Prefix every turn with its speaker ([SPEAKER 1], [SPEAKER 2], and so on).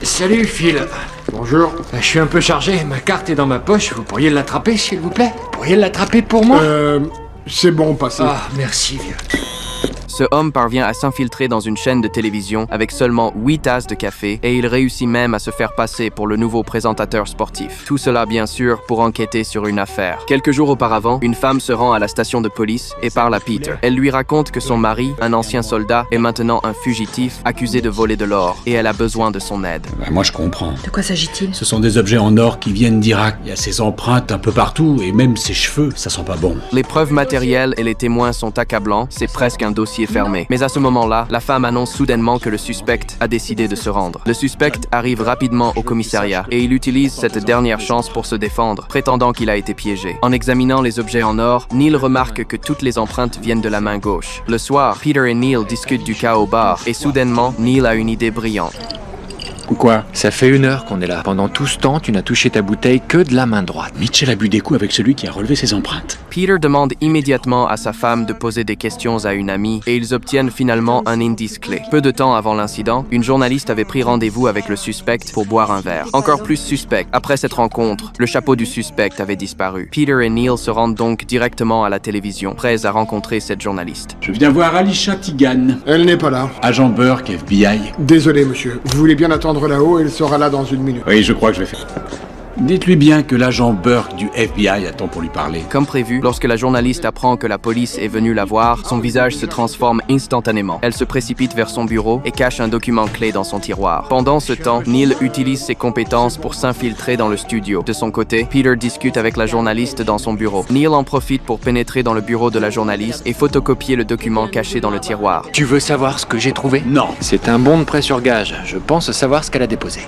[SPEAKER 1] Salut, Phil.
[SPEAKER 2] Bonjour.
[SPEAKER 1] Je suis un peu chargé, ma carte est dans ma poche, vous pourriez l'attraper, s'il vous plaît? Vous pourriez l'attraper pour moi?
[SPEAKER 2] C'est bon, passez.
[SPEAKER 1] Ah, merci, vieux.
[SPEAKER 3] Ce homme parvient à s'infiltrer dans une chaîne de télévision avec seulement 8 tasses de café et il réussit même à se faire passer pour le nouveau présentateur sportif. Tout cela, bien sûr, pour enquêter sur une affaire. Quelques jours auparavant, une femme se rend à la station de police et parle à Peter. Elle lui raconte que son mari, un ancien soldat, est maintenant un fugitif accusé de voler de l'or et elle a besoin de son aide.
[SPEAKER 4] Moi je comprends.
[SPEAKER 5] De quoi s'agit-il?
[SPEAKER 4] Ce sont des objets en or qui viennent d'Irak. Il y a ses empreintes un peu partout et même ses cheveux, ça sent pas bon.
[SPEAKER 3] Les preuves matérielles et les témoins sont accablants, c'est presque un dossier fermé. Mais à ce moment-là, la femme annonce soudainement que le suspect a décidé de se rendre. Le suspect arrive rapidement au commissariat et il utilise cette dernière chance pour se défendre, prétendant qu'il a été piégé. En examinant les objets en or, Neil remarque que toutes les empreintes viennent de la main gauche. Le soir, Peter et Neil discutent du cas au bar et soudainement, Neil a une idée brillante.
[SPEAKER 4] Quoi?
[SPEAKER 1] Ça fait 1 heure qu'on est là. Pendant tout ce temps, tu n'as touché ta bouteille que de la main droite.
[SPEAKER 4] Mitchell a bu des coups avec celui qui a relevé ses empreintes.
[SPEAKER 3] Peter demande immédiatement à sa femme de poser des questions à une amie et ils obtiennent finalement un indice clé. Peu de temps avant l'incident, une journaliste avait pris rendez-vous avec le suspect pour boire un verre. Encore plus suspect, après cette rencontre, le chapeau du suspect avait disparu. Peter et Neil se rendent donc directement à la télévision, prêts à rencontrer cette journaliste.
[SPEAKER 4] Je viens voir Alicia Tigan,
[SPEAKER 2] Elle n'est pas là.
[SPEAKER 4] agent Burke, FBI.
[SPEAKER 2] Désolé, monsieur. Vous voulez bien attendre là-haut, elle sera là dans 1 minute.
[SPEAKER 4] Oui, je crois que je vais faire. Dites-lui bien que l'agent Burke du FBI attend pour lui parler.
[SPEAKER 3] Comme prévu, lorsque la journaliste apprend que la police est venue la voir, son visage se transforme instantanément. Elle se précipite vers son bureau et cache un document clé dans son tiroir. Pendant ce temps, Neil utilise ses compétences pour s'infiltrer dans le studio. De son côté, Peter discute avec la journaliste dans son bureau. Neil en profite pour pénétrer dans le bureau de la journaliste et photocopier le document caché dans le tiroir.
[SPEAKER 1] Tu veux savoir ce que j'ai trouvé?
[SPEAKER 4] Non.
[SPEAKER 1] C'est un bon de prêt sur gage. Je pense savoir ce qu'elle a déposé.